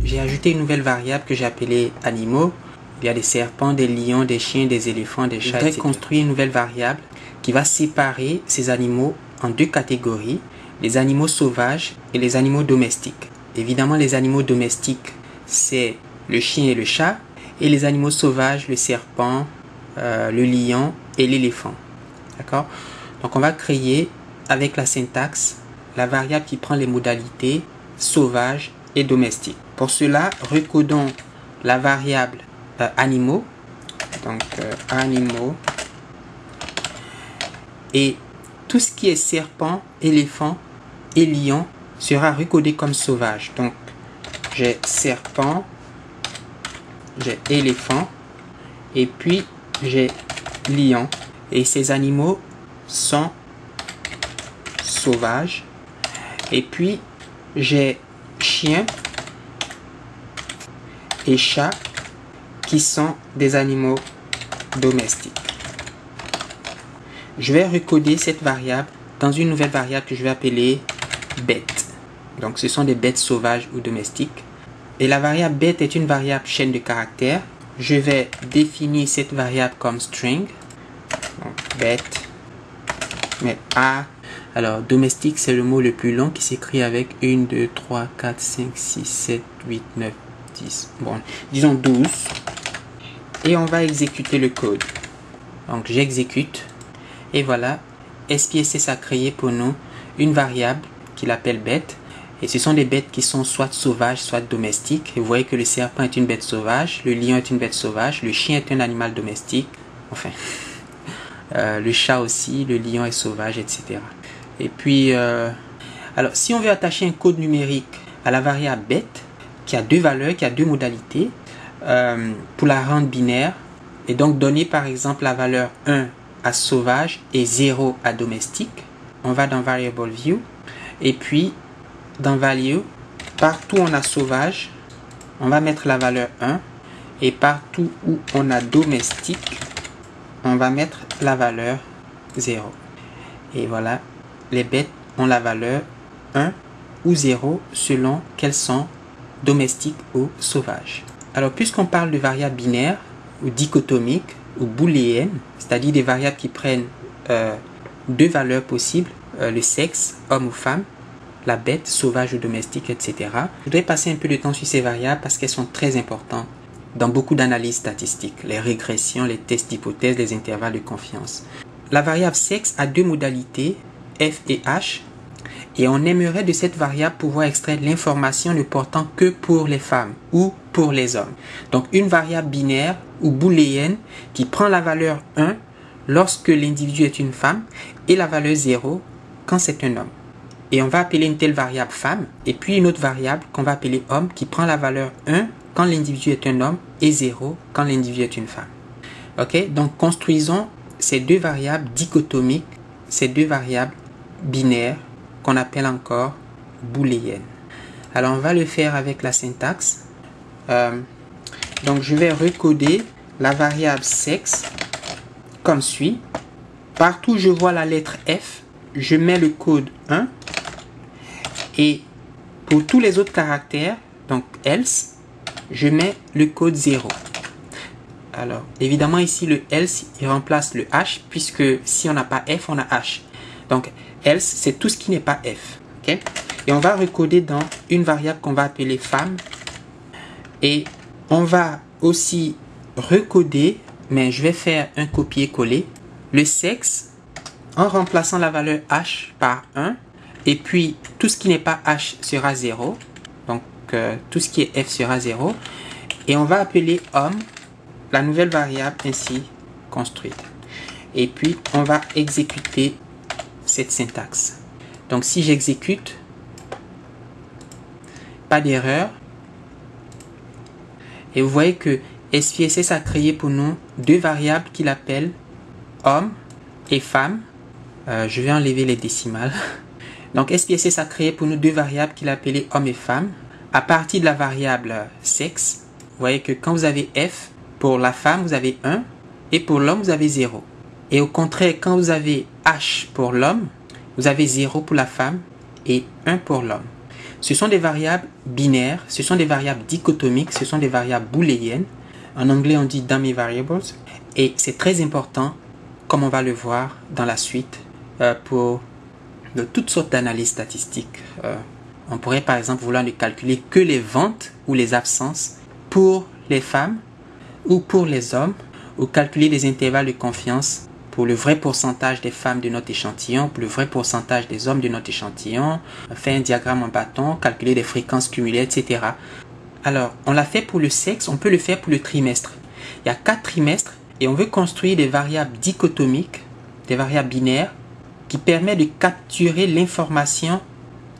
J'ai ajouté une nouvelle variable que j'ai appelée animaux. Il y a des serpents, des lions, des chiens, des éléphants, des chats, etc. Je vais construire une nouvelle variable qui va séparer ces animaux en deux catégories, les animaux sauvages et les animaux domestiques. Évidemment, les animaux domestiques, c'est le chien et le chat, et les animaux sauvages, le serpent, le lion et l'éléphant. D'accord? Donc, on va créer avec la syntaxe la variable qui prend les modalités sauvage et domestique. Pour cela, recodons la variable animaux, donc animaux, et tout ce qui est serpent, éléphant et lion sera recodé comme sauvage. Donc j'ai serpent, j'ai éléphant et puis j'ai lion, et ces animaux sont sauvages. Et puis j'ai chien et chat qui sont des animaux domestiques. Je vais recoder cette variable dans une nouvelle variable que je vais appeler bête. Donc ce sont des bêtes sauvages ou domestiques. Et la variable bête est une variable chaîne de caractères. Je vais définir cette variable comme string. Donc bête, mais A. Alors domestique, c'est le mot le plus long qui s'écrit avec 1, 2, 3, 4, 5, 6, 7, 8, 9, 10. Bon, disons 12. Et on va exécuter le code. Donc j'exécute. Et voilà, SPSS a créé pour nous une variable qu'il appelle bête. Et ce sont des bêtes qui sont soit sauvages, soit domestiques. Et vous voyez que le serpent est une bête sauvage, le lion est une bête sauvage, le chien est un animal domestique. Enfin, le chat aussi, le lion est sauvage, etc. Et puis, alors si on veut attacher un code numérique à la variable bête, qui a deux valeurs, qui a deux modalités, pour la rendre binaire, et donc donner par exemple la valeur 1 à sauvage et 0 à domestique, on va dans Variable View, et puis dans Value, partout où on a sauvage, on va mettre la valeur 1, et partout où on a domestique, on va mettre la valeur 0. Et voilà, les bêtes ont la valeur 1 ou 0 selon qu'elles sont domestiques ou sauvages. Alors, puisqu'on parle de variables binaires ou dichotomiques ou booléennes, c'est-à-dire des variables qui prennent deux valeurs possibles, le sexe, homme ou femme, la bête, sauvage ou domestique, etc. Je voudrais passer un peu de temps sur ces variables parce qu'elles sont très importantes dans beaucoup d'analyses statistiques, les régressions, les tests d'hypothèses, les intervalles de confiance. La variable sexe a deux modalités, F et H, et on aimerait de cette variable pouvoir extraire l'information ne portant que pour les femmes ou pour les hommes. Donc une variable binaire ou booléenne qui prend la valeur 1 lorsque l'individu est une femme et la valeur 0 quand c'est un homme. Et on va appeler une telle variable femme, et puis une autre variable qu'on va appeler homme qui prend la valeur 1 quand l'individu est un homme et 0 quand l'individu est une femme. Ok, donc construisons ces deux variables dichotomiques, ces deux variables binaires qu'on appelle encore booléennes. Alors on va le faire avec la syntaxe. Donc je vais recoder la variable sexe comme suit. Partout où je vois la lettre F, je mets le code 1. Et pour tous les autres caractères, donc else, je mets le code 0. Alors, évidemment, ici, le else, il remplace le H, puisque si on n'a pas F, on a H. Donc, else, c'est tout ce qui n'est pas F. Okay? Et on va recoder dans une variable qu'on va appeler femme. Et on va aussi recoder, mais je vais faire un copier-coller, le sexe en remplaçant la valeur H par 1. Et puis, tout ce qui n'est pas H sera 0. Donc, tout ce qui est F sera 0. Et on va appeler homme la nouvelle variable ainsi construite. Et puis, on va exécuter cette syntaxe. Donc, si j'exécute, pas d'erreur. Et vous voyez que SPSS a créé pour nous deux variables qu'il appelle homme et femme. Je vais enlever les décimales. Donc, SPSS a créé pour nous deux variables qu'il a appelées homme et femme. À partir de la variable sexe, vous voyez que quand vous avez F, pour la femme, vous avez 1 et pour l'homme, vous avez 0. Et au contraire, quand vous avez H pour l'homme, vous avez 0 pour la femme et 1 pour l'homme. Ce sont des variables binaires, ce sont des variables dichotomiques, ce sont des variables booléennes. En anglais, on dit dummy variables. Et c'est très important, comme on va le voir dans la suite, pour de toutes sortes d'analyses statistiques. On pourrait par exemple vouloir ne calculer que les ventes ou les absences pour les femmes ou pour les hommes, ou calculer des intervalles de confiance pour le vrai pourcentage des femmes de notre échantillon, pour le vrai pourcentage des hommes de notre échantillon, faire un diagramme en bâton, calculer des fréquences cumulées, etc. Alors, on l'a fait pour le sexe, on peut le faire pour le trimestre. Il y a 4 trimestres et on veut construire des variables dichotomiques, des variables binaires, qui permettent de capturer l'information,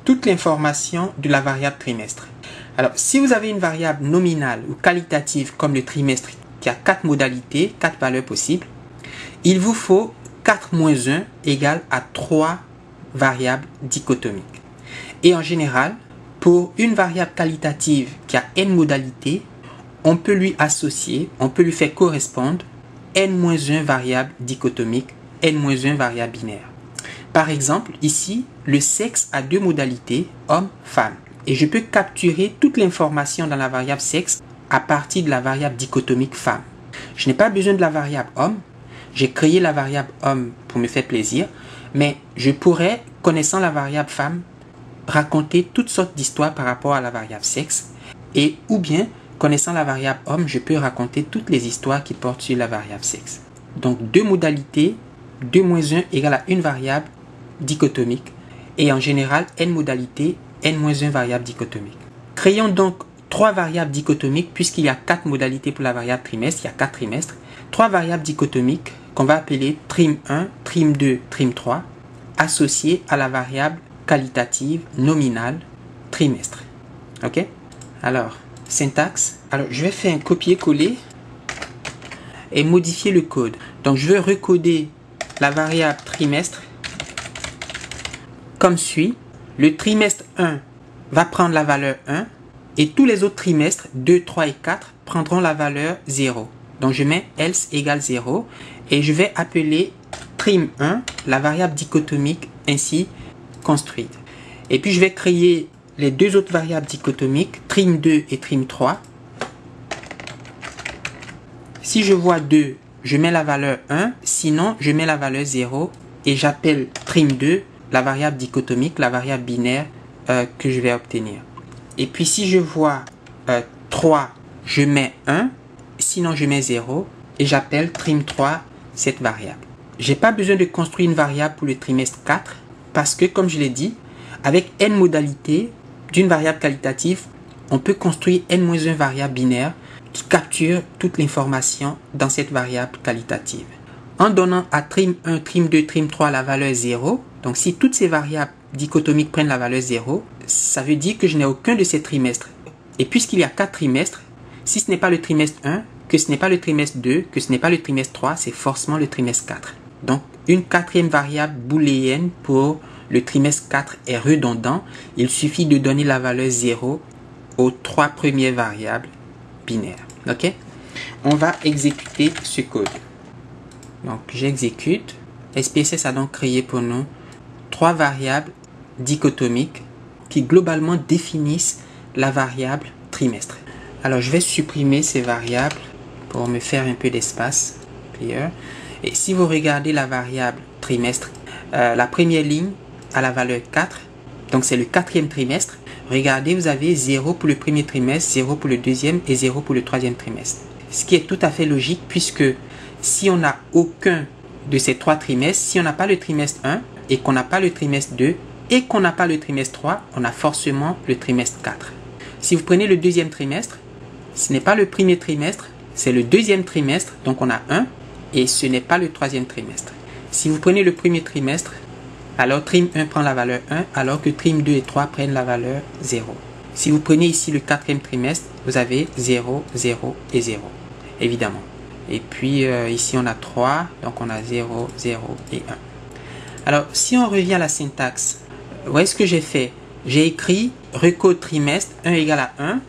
toute l'information de la variable trimestre. Alors, si vous avez une variable nominale ou qualitative comme le trimestre qui a 4 modalités, 4 valeurs possibles, il vous faut 4 moins 1 égale à 3 variables dichotomiques. Et en général, pour une variable qualitative qui a n modalités, on peut lui associer, on peut lui faire correspondre n-1 variables dichotomiques, n-1 variables binaires. Par exemple, ici, le sexe a 2 modalités, homme-femme. Et je peux capturer toute l'information dans la variable sexe à partir de la variable dichotomique femme. Je n'ai pas besoin de la variable homme. J'ai créé la variable homme pour me faire plaisir, mais je pourrais, connaissant la variable femme, raconter toutes sortes d'histoires par rapport à la variable sexe, et ou bien, connaissant la variable homme, je peux raconter toutes les histoires qui portent sur la variable sexe. Donc, 2 modalités, 2 moins 1 égale à une variable dichotomique, et en général, n modalités, n-1 variables dichotomiques. Créons donc 3 variables dichotomiques, puisqu'il y a 4 modalités pour la variable trimestre, il y a 4 trimestres. 3 variables dichotomiques qu'on va appeler trim1, trim2, trim3, associées à la variable qualitative nominale trimestre. Ok? Alors, syntaxe. Alors, je vais faire un copier-coller et modifier le code. Donc, je vais recoder la variable trimestre comme suit. Le trimestre 1 va prendre la valeur 1 et tous les autres trimestres, 2, 3 et 4, prendront la valeur 0. Donc, je mets else égale 0 et je vais appeler trim1, la variable dichotomique ainsi construite. Et puis, je vais créer les 2 autres variables dichotomiques, trim2 et trim3. Si je vois 2, je mets la valeur 1, sinon, je mets la valeur 0 et j'appelle trim2, la variable dichotomique, la variable binaire que je vais obtenir. Et puis, si je vois 3, je mets 1. Sinon, je mets 0 et j'appelle trim3 cette variable. Je n'ai pas besoin de construire une variable pour le trimestre 4 parce que, comme je l'ai dit, avec n modalités d'une variable qualitative, on peut construire n-1 variable binaire qui capture toute l'information dans cette variable qualitative. En donnant à trim1, trim2, trim3 la valeur 0, donc si toutes ces variables dichotomiques prennent la valeur 0, ça veut dire que je n'ai aucun de ces trimestres. Et puisqu'il y a 4 trimestres, si ce n'est pas le trimestre 1, que ce n'est pas le trimestre 2, que ce n'est pas le trimestre 3, c'est forcément le trimestre 4. Donc, une 4e variable booléenne pour le trimestre 4 est redondant. Il suffit de donner la valeur 0 aux 3 premières variables binaires. Ok? On va exécuter ce code. Donc, j'exécute. SPSS a donc créé pour nous 3 variables dichotomiques qui globalement définissent la variable trimestre. Alors, je vais supprimer ces variables pour me faire un peu d'espace. Et si vous regardez la variable trimestre, la première ligne a la valeur 4. Donc, c'est le 4e trimestre. Regardez, vous avez 0 pour le premier trimestre, 0 pour le deuxième et 0 pour le 3e trimestre. Ce qui est tout à fait logique puisque si on n'a aucun de ces 3 trimestres, si on n'a pas le trimestre 1 et qu'on n'a pas le trimestre 2 et qu'on n'a pas le trimestre 3, on a forcément le trimestre 4. Si vous prenez le 2e trimestre, ce n'est pas le premier trimestre, c'est le 2e trimestre, donc on a 1, et ce n'est pas le 3e trimestre. Si vous prenez le premier trimestre, alors trim 1 prend la valeur 1, alors que trim 2 et 3 prennent la valeur 0. Si vous prenez ici le 4e trimestre, vous avez 0, 0 et 0, évidemment. Et puis ici on a 3, donc on a 0, 0 et 1. Alors, si on revient à la syntaxe, vous voyez ce que j'ai fait? J'ai écrit recode trimestre 1 égale à 1,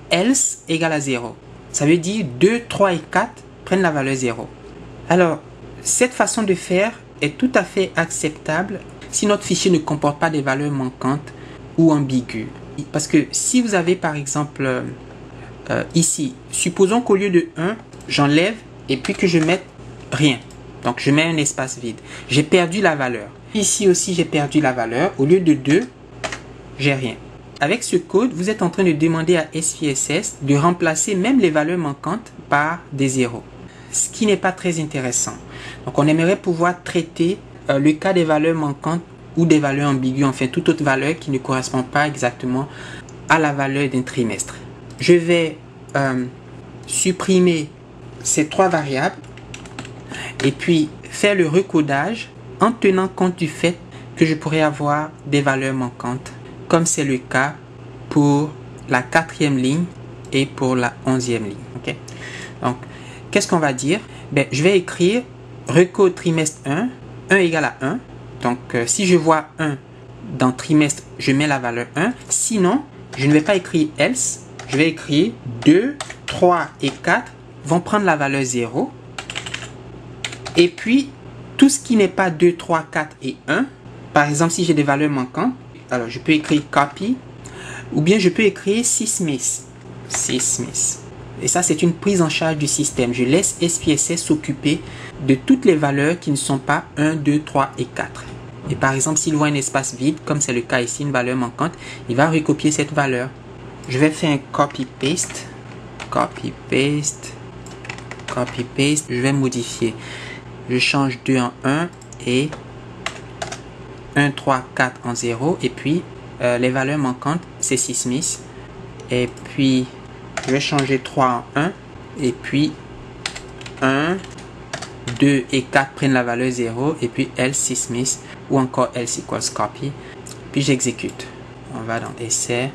else égale à 0. Ça veut dire 2, 3 et 4 prennent la valeur 0. Alors, Cette façon de faire est tout à fait acceptable si notre fichier ne comporte pas des valeurs manquantes ou ambiguës. Parce que si vous avez par exemple ici, supposons qu'au lieu de 1, j'enlève et puis que je mette rien. Donc je mets un espace vide. J'ai perdu la valeur. Ici aussi j'ai perdu la valeur. Au lieu de 2, j'ai rien. Avec ce code, vous êtes en train de demander à SPSS de remplacer même les valeurs manquantes par des zéros. Ce qui n'est pas très intéressant. Donc on aimerait pouvoir traiter le cas des valeurs manquantes ou des valeurs ambiguës, enfin toute autre valeur qui ne correspond pas exactement à la valeur d'un trimestre. Je vais supprimer ces trois variables et puis faire le recodage en tenant compte du fait que je pourrais avoir des valeurs manquantes, comme c'est le cas pour la 4e ligne et pour la 11e ligne. Okay? Donc, qu'est-ce qu'on va dire? Ben, je vais écrire recode trimestre 1, 1 égale à 1. Donc, si je vois 1 dans trimestre, je mets la valeur 1. Sinon, je ne vais pas écrire else. Je vais écrire 2, 3 et 4 vont prendre la valeur 0. Et puis, tout ce qui n'est pas 2, 3, 4 et 1, par exemple, si j'ai des valeurs manquantes, alors je peux écrire copy, ou bien je peux écrire sysmith. Et ça, c'est une prise en charge du système. Je laisse SPSS s'occuper de toutes les valeurs qui ne sont pas 1, 2, 3 et 4. Et par exemple, s'il voit un espace vide, comme c'est le cas ici, une valeur manquante, il va recopier cette valeur. Je vais faire un copy-paste. Copy-paste. Copy-paste. Je vais modifier. Je change 2 en 1 et 1, 3, 4 en 0. Et puis, les valeurs manquantes, c'est sysmith. Et puis, je vais changer 3 en 1. Et puis, 1, 2 et 4 prennent la valeur 0. Et puis, else sysmith ou encore else equals copy. Puis, j'exécute. On va dans essai.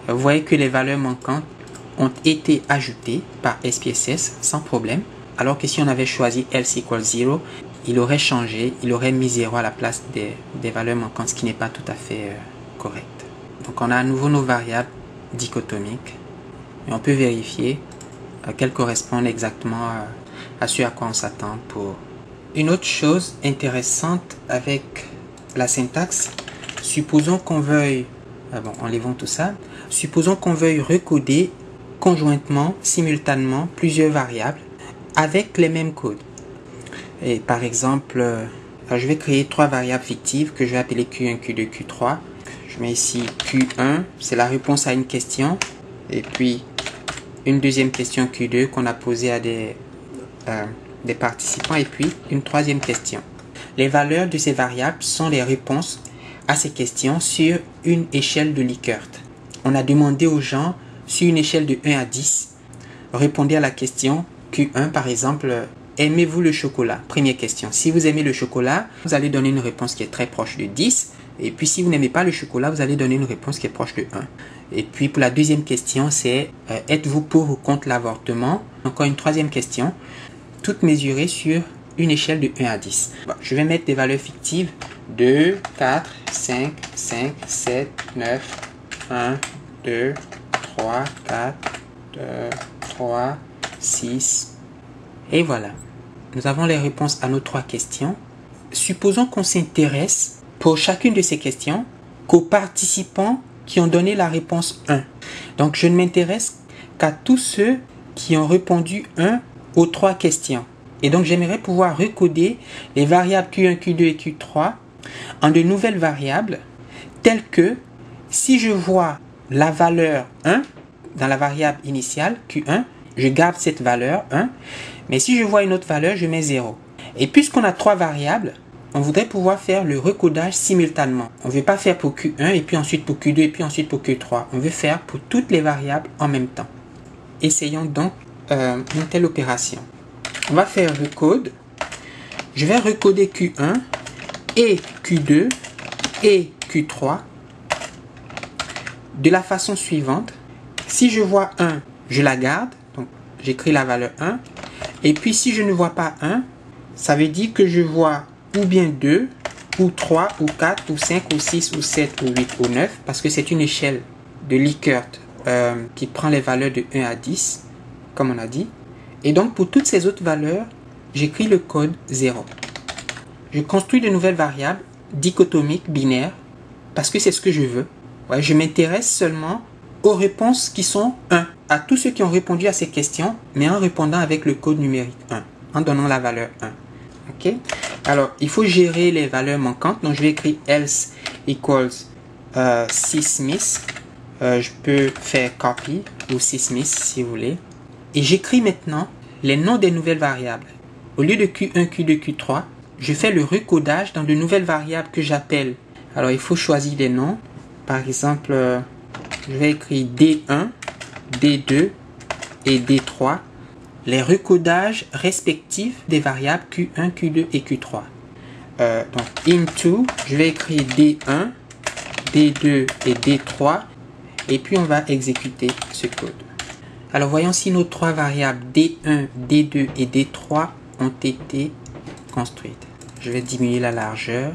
Vous voyez que les valeurs manquantes ont été ajoutées par SPSS sans problème. Alors que si on avait choisi else equals 0, il aurait changé, il aurait mis 0 à la place des valeurs manquantes, ce qui n'est pas tout à fait correct. Donc on a à nouveau nos variables dichotomiques. Et on peut vérifier qu'elles correspondent exactement à ce à quoi on s'attend pour. Une autre chose intéressante avec la syntaxe, supposons qu'on veuille, enlevons tout ça, supposons qu'on veuille recoder conjointement, simultanément, plusieurs variables avec les mêmes codes. Et par exemple, je vais créer trois variables fictives que je vais appeler Q1, Q2, Q3. Je mets ici Q1, c'est la réponse à une question. Et puis, une deuxième question Q2 qu'on a posée à des participants. Et puis, une troisième question. Les valeurs de ces variables sont les réponses à ces questions sur une échelle de Likert. On a demandé aux gens, sur une échelle de 1 à 10, répondez à la question Q1, par exemple, aimez-vous le chocolat? Première question. Si vous aimez le chocolat, vous allez donner une réponse qui est très proche de 10. Et puis, si vous n'aimez pas le chocolat, vous allez donner une réponse qui est proche de 1. Et puis, pour la deuxième question, c'est êtes-vous pour ou contre l'avortement? Encore une troisième question, toutes mesurées sur une échelle de 1 à 10. Bon, je vais mettre des valeurs fictives. 2, 4, 5, 5, 7, 9, 1, 2, 3, 4, 3, 6. Et voilà. Nous avons les réponses à nos trois questions. Supposons qu'on s'intéresse pour chacune de ces questions qu'aux participants qui ont donné la réponse 1. Donc, je ne m'intéresse qu'à tous ceux qui ont répondu 1 aux trois questions. Et donc, j'aimerais pouvoir recoder les variables Q1, Q2 et Q3 en de nouvelles variables telles que si je vois la valeur 1 dans la variable initiale Q1, je garde cette valeur 1. Mais si je vois une autre valeur, je mets 0. Et puisqu'on a trois variables, on voudrait pouvoir faire le recodage simultanément. On ne veut pas faire pour Q1 et puis ensuite pour Q2 et puis ensuite pour Q3. On veut faire pour toutes les variables en même temps. Essayons donc une telle opération. On va faire recode. Je vais recoder Q1 et Q2 et Q3 de la façon suivante. Si je vois 1, je la garde. Donc, j'écris la valeur 1. Et puis, si je ne vois pas 1, ça veut dire que je vois ou bien 2, ou 3, ou 4, ou 5, ou 6, ou 7, ou 8, ou 9. Parce que c'est une échelle de Likert qui prend les valeurs de 1 à 10, comme on a dit. Et donc, pour toutes ces autres valeurs, j'écris le code 0. Je construis de nouvelles variables dichotomiques, binaires, parce que c'est ce que je veux. Ouais, je m'intéresse seulement aux réponses qui sont 1, à tous ceux qui ont répondu à ces questions, mais en répondant avec le code numérique 1, en donnant la valeur 1. Ok? Alors, il faut gérer les valeurs manquantes, donc je vais écrire else equals Smith. Je peux faire copy ou Smith si vous voulez. Et j'écris maintenant les noms des nouvelles variables. Au lieu de Q1, Q2, Q3, je fais le recodage dans de nouvelles variables que j'appelle. Alors, il faut choisir des noms. Par exemple, je vais écrire D1, D2 et D3. Les recodages respectifs des variables Q1, Q2 et Q3. Donc, into, je vais écrire D1, D2 et D3. Et puis, on va exécuter ce code. Alors, voyons si nos trois variables D1, D2 et D3 ont été construites. Je vais diminuer la largeur.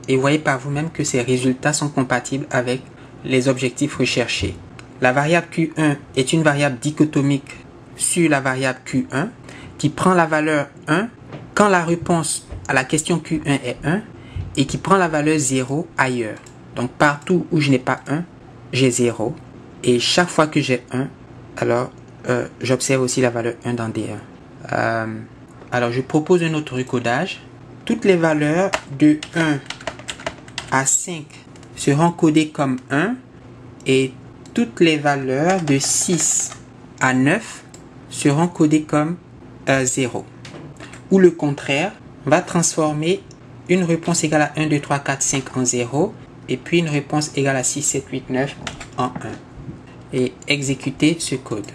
Et voyez par vous-même que ces résultats sont compatibles avec les objectifs recherchés. La variable Q1 est une variable dichotomique sur la variable Q1 qui prend la valeur 1 quand la réponse à la question Q1 est 1 et qui prend la valeur 0 ailleurs. Donc partout où je n'ai pas 1, j'ai 0. Et chaque fois que j'ai 1, alors j'observe aussi la valeur 1 dans D1. Alors je propose un autre recodage. Toutes les valeurs de 1 à 5 seront codées comme 1 et toutes les valeurs de 6 à 9 seront codées comme 0. Ou le contraire, on va transformer une réponse égale à 1, 2, 3, 4, 5 en 0 et puis une réponse égale à 6, 7, 8, 9 en 1 et exécuter ce code.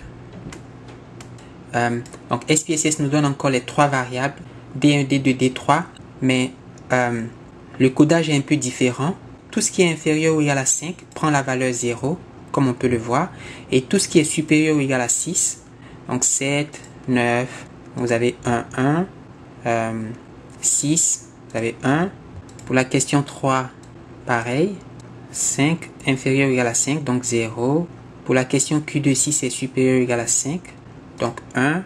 Donc SPSS nous donne encore les trois variables D1, D2, D3, mais le codage est un peu différent. Tout ce qui est inférieur ou égal à 5 prend la valeur 0, comme on peut le voir, et tout ce qui est supérieur ou égal à 6, donc 7, 9, vous avez 1, 1, 6, vous avez 1. Pour la question 3, pareil, 5 inférieur ou égal à 5, donc 0. Pour la question Q2, 6 est supérieur ou égal à 5, donc 1.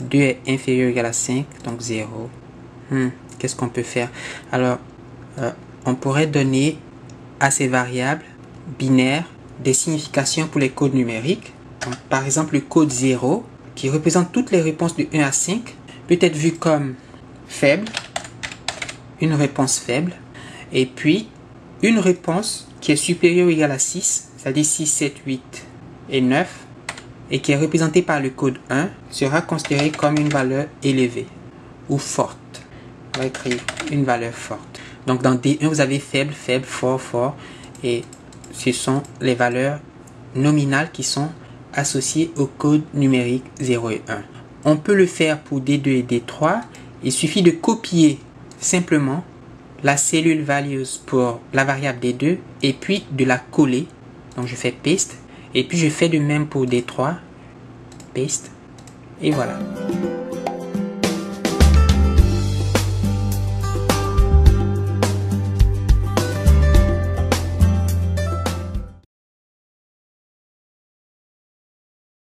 2 est inférieur ou égal à 5, donc 0. Qu'est-ce qu'on peut faire? Alors, on pourrait donner à ces variables binaires des significations pour les codes numériques. Donc, par exemple, le code 0, qui représente toutes les réponses de 1 à 5, peut être vu comme faible, une réponse faible, et puis une réponse qui est supérieure ou égale à 6, c'est-à-dire 6, 7, 8 et 9, et qui est représentée par le code 1, sera considérée comme une valeur élevée ou forte. On va écrire une valeur forte. Donc dans D1, vous avez faible, faible, fort, fort, et ce sont les valeurs nominales qui sont associées au code numérique 0 et 1. On peut le faire pour D2 et D3. Il suffit de copier simplement la cellule values pour la variable D2 et puis de la coller. Donc je fais paste et puis je fais de même pour D3, paste, et voilà.